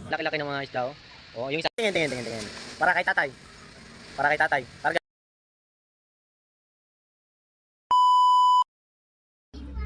Laki-laki ng mga isda, oh. Oh, yung isa. Tingin. Para kay tatay. Para kay tatay.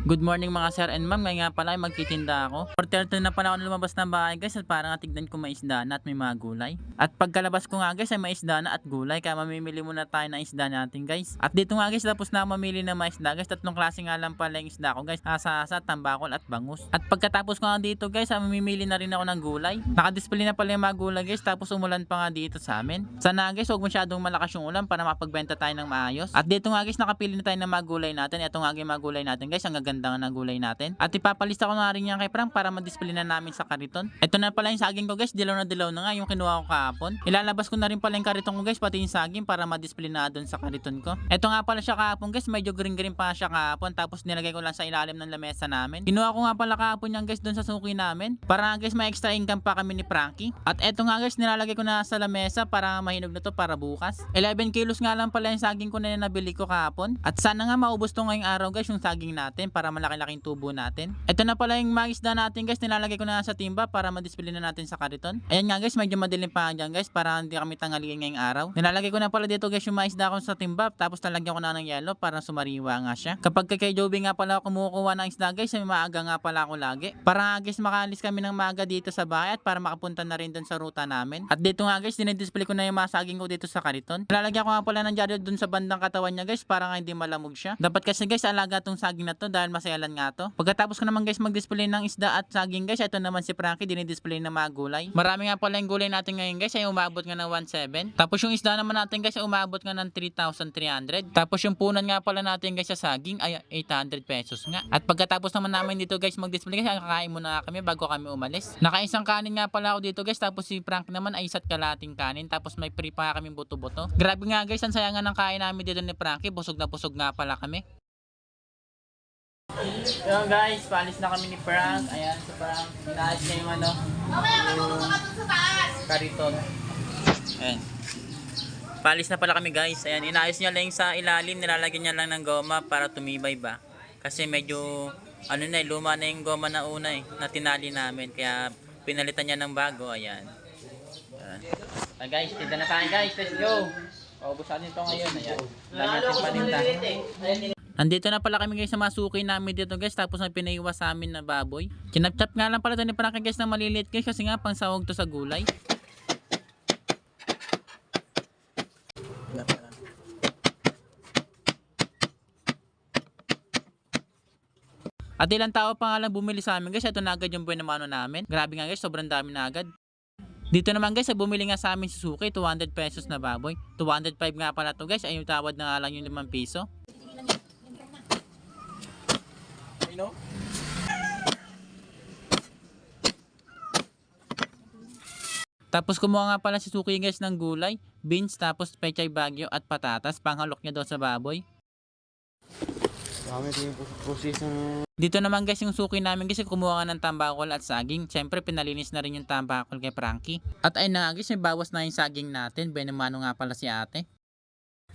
Good morning mga sir and ma'am. Ngayon nga pala ay magtitinda ako. 4:30 na pala ako lumabas ng bahay guys at para nga tignan ko may isda na at may mga gulay. At pagkalabas ko nga guys ay may isda na at gulay kaya mamimili muna tayo ng isda natin guys. At dito nga guys tapos na mamili ng mga isda guys. Tatlong klase nga lang pala yung isda ko guys. Asa-asa, tambakol at bangus. At pagkatapos ko nga dito guys ay mamimili na rin ako ng gulay. Nakadisplay na pala yung mga gulay guys tapos umulan pa nga dito sa amin. Sana guys huwag masyadong malakas yung ulan para mapagbenta tayo ng maayos. At dito nga guys nakapili na tayo ng mga gulay natin. Ito nga yung mga gulay natin guys. Ang gaganda nga ng gulay natin. At ipapalista ko na rin yan kay Frank para ma-display na namin sa kariton. Ito na pala yung saging ko guys. Dilaw na nga yung kinuha ko kahapon. Ilalabas ko na rin pala yung kariton ko guys. Pati yung saging para ma-display na doon sa kariton ko. Ito nga pala siya kahapon guys. Medyo green pa siya kahapon. Tapos nilagay ko lang sa ilalim ng lamesa namin. Kinuha ko nga pala kahapon yan guys doon sa suki namin. Para guys may extra income pa kami ni Frankie. At eto nga guys nilalagay ko na sa lamesa para mahinog na to para bukas. 11 kilos nga lang pala yung saging ko na nabili ko kahapon. At sana nga maubos to ngayong araw guys yung saging natin para malaki-laking tubo natin. Ito na pala yung mga isda natin guys. Nilalagay ko na sa timba para ma-display na natin sa kariton. Ayan nga guys medyo madilim pa dyan guys para hindi kami tangaliin ngayong araw. Nilalagay ko na pala dito guys yung mga isda ko sa timba. Tapos talagyan ko na ng yellow para sumariwa nga siya. Kapag kay Joby nga pala ako kumukuha ng isda guys ay maaga nga pala ako lagi. Para nga guys makalis kami ng maaga dito sa bahay at para makapunta na rin dun sa ruta namin. At dito nga guys dinidisplay ko na yung mga saging ko dito sa kariton. Nilalagyan ko nga pala ng dyaryo dun sa bandang katawan niya guys para nga hindi malamog siya. Dapat kasi guys alaga tong saging na to dahil masayalan nga to. Pagkatapos ko naman guys mag-display ng isda at saging guys, ito naman si Frankie dinidisplay ng mga gulay. Marami nga pala yung gulay natin ngayon guys ay umabot nga ng 1.7. Tapos yung isda naman natin guys ay umabot nga ng 3,300. Tapos yung punan nga pala natin guys sa saging ay 800 pesos nga. At pagkatapos naman namin dito guys mag-display guys, kakain muna kami bago kami umalis. Nakaisang kanin nga pala ako dito guys, tapos si Frank naman ay isa't kalating kanin, tapos may free pa kami buto-buto. Grabe nga guys, ang sayangan ng kain namin dito ni Frankie, busog nga pala kami. Yo guys, paalis na kami ni Frank. Ayan, si Frank. Inaayos niya yung kariton. Ayan. Paalis na pala kami guys. Ayan, inaayos niya lang sa ilalim. Nilalagyan niya lang ng goma para tumibay ba. Kasi medyo, luma na yung goma na una na tinali namin. Kaya pinalitan niya ng bago. Ayan. Ayan guys, tinda na tayo guys. Let's go. Paubusan nito ngayon. Ayan. Dami natin paninda. Andito na pala kami guys sa masuki namin dito guys. Tapos may pinaiwas sa amin na baboy. Kinapchap nga lang pala ito ni Frankie guys na maliliit guys. Kasi nga pang sahog to sa gulay. At ilang tao pa nga lang bumili sa amin guys. Ito na agad yung buwan naman namin. Grabe nga guys, sobrang dami na agad. Dito naman guys, bumili nga sa amin sa suki 200 pesos na baboy. 205 nga pala to guys. Ay yung tawad na nga lang yung 5 piso. Tapos kumuha nga pala si Suki guys ng gulay, beans, tapos pechay bagyo at patatas, panghalok niya daw sa baboy. Dito naman guys yung Suki namin guys, kumuha nga ng tambakol at saging. Siyempre pinalinis na rin yung tambakol kay Frankie. At ayun na guys, may bawas na yung saging natin. Benumano nga pala si ate.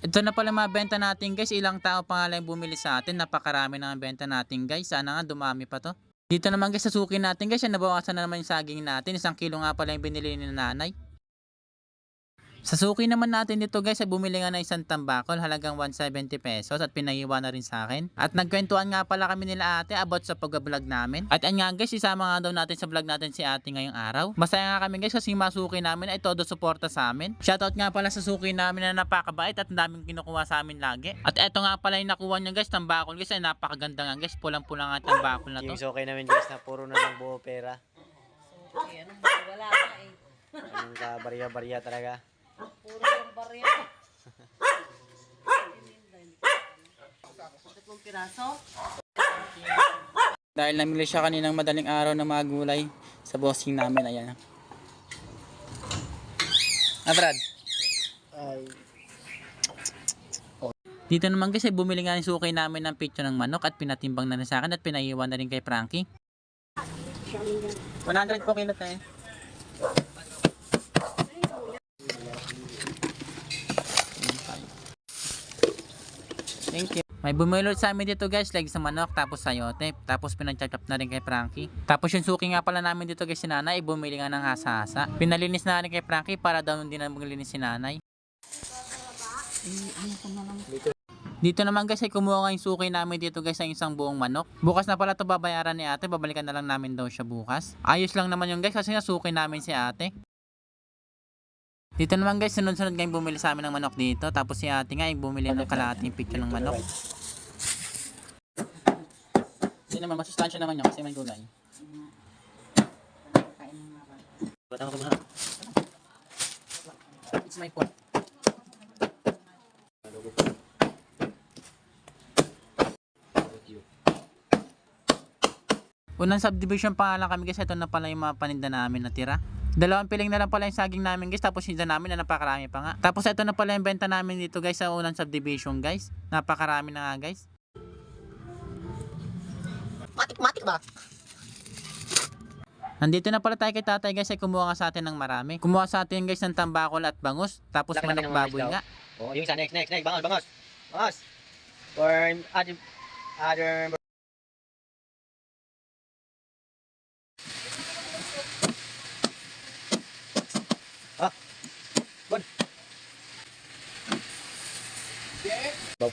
Ito na pala mga benta natin guys. Ilang tao pa nga lang bumili sa atin. Napakarami na ang benta natin guys. Sana nga dumami pa to. Dito naman guys sa suki natin guys. Nabawasan na naman yung saging natin. 1 kilo nga pala yung binili ni nanay. Sa suki naman natin dito guys, ay bumili nga ng isang tambakol halagang 170 pesos at pinaiwa na rin sa akin. At nagkwentuhan nga pala kami nila ate about sa pag-vlog namin. At yan nga guys, isama nga daw natin sa vlog natin si ate ngayong araw. Masaya nga kami guys kasi yung masuki namin ay todo suporta sa amin. Shoutout nga pala sa suki namin na napakabait at ang daming kinukuha sa amin lagi. At eto nga pala yung nakuha niya guys, tambakol guys, ay napakaganda nga guys. Pulang-pulang nga tambakol na to. Yung suki namin guys na puro na ng buo pera. Suki, anong wala ka eh. Anong ka barya-barya talaga. Puro yung barya. 3 piraso. Dahil namili siya kaninang madaling araw ng mga gulay sa bossing namin. Ayan. Brad. Dito naman guys ay bumili nga ng suki namin ng picture ng manok at pinatimbang na rin sa akin at pinaiwan na rin kay Frankie. 100 po kilo tayo. Thank you. May bumili ulit sa amin dito guys, legs sa manok, tapos sayote, tapos pinag-chop na rin kay Frankie. Tapos yung suki nga pala namin dito guys si nanay, bumili nga ng hasa-hasa. Pinalinis na rin kay Frankie para daw hindi na maglinis si nanay. Dito naman guys ay kumuha nga yung suki namin dito guys ng isang buong manok. Bukas na pala to babayaran ni ate, babalikan na lang namin daw siya bukas. Ayos lang naman yung guys kasi nga suki namin si ate. Dito naman guys, sunod-sunod nga yung bumili sa amin ng manok dito. Tapos si ate nga ay bumili ng kalahating picture ng manok. Hindi naman, masustansya naman yun kasi may gulay. Batang ko ba? It's my point. Unang subdivision pa nga lang kami guys, ito na pala yung mga paninda namin natira. Dalawang piling na lang pala yung saging namin guys, tapos yung namin na napakarami pa nga. Tapos ito na pala yung benta namin dito guys sa unang subdivision guys. Napakarami na nga guys. Matik ba? Nandito na pala tayo kay tatay guys ay kumuha nga sa atin ng marami. Kumuha sa atin guys ng tambakol at bangus. Tapos Laki manok ng mga baboy isda, nga. Oh, yung isa, next. Bangos. Or other. Ah. Bon. Bob.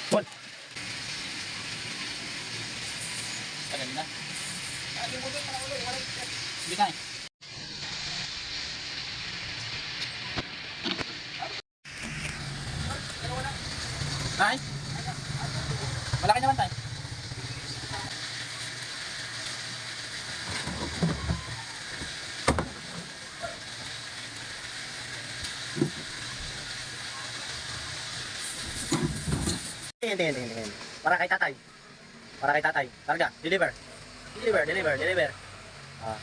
Bon. Tagal na. Hindi tayo. Tay? Malaki naman tay. Tingin. Para kay tatay. Karga. Deliver. Ah.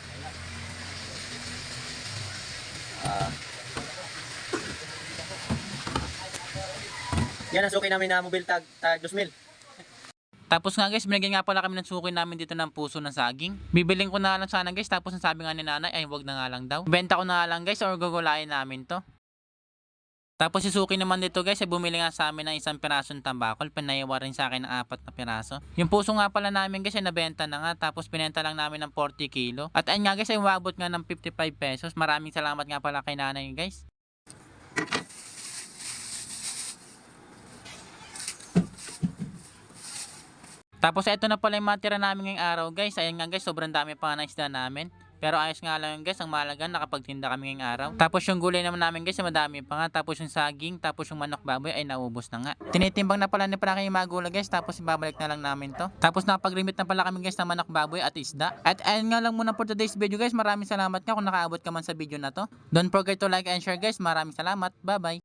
Yan ang suki namin na mobile tag 2,000. Tapos nga guys, binigyan nga pala kami ng suki namin dito ng puso ng saging. Bibiling ko na lang sana guys, tapos ang sabi nga ni nanay ay wag na nga lang daw. Benta ko na nga lang guys or gugulayin namin to. Tapos si suki naman dito guys ay bumili nga sa amin ng isang pirasong tambakol. Pinayawa rin sa akin ng 4 na piraso. Yung puso nga pala namin guys ay nabenta na nga. Tapos pinenta lang namin ng 40 kilo. At ayun nga guys ay umabot nga ng 55 pesos. Maraming salamat nga pala kay nanay guys. Tapos ito na pala yung matira namin ngayong araw guys. Ayan nga guys, sobrang dami pa na isda namin. Pero ayos nga lang yun guys, ang mahalaga nakapagtinda kami ngayong araw. Tapos yung gulay naman namin guys, madami pa nga. Tapos yung saging, tapos yung manok baboy ay naubos na nga. Tinitimbang na pala ni Frankie yung mga gulay guys, tapos ibabalik na lang namin to. Tapos nakapag-remit na pala kami guys ng manok baboy at isda. At ayun nga lang muna for today's video guys. Maraming salamat nga kung nakaabot ka man sa video na to. Don't forget to like and share guys. Maraming salamat. Bye bye.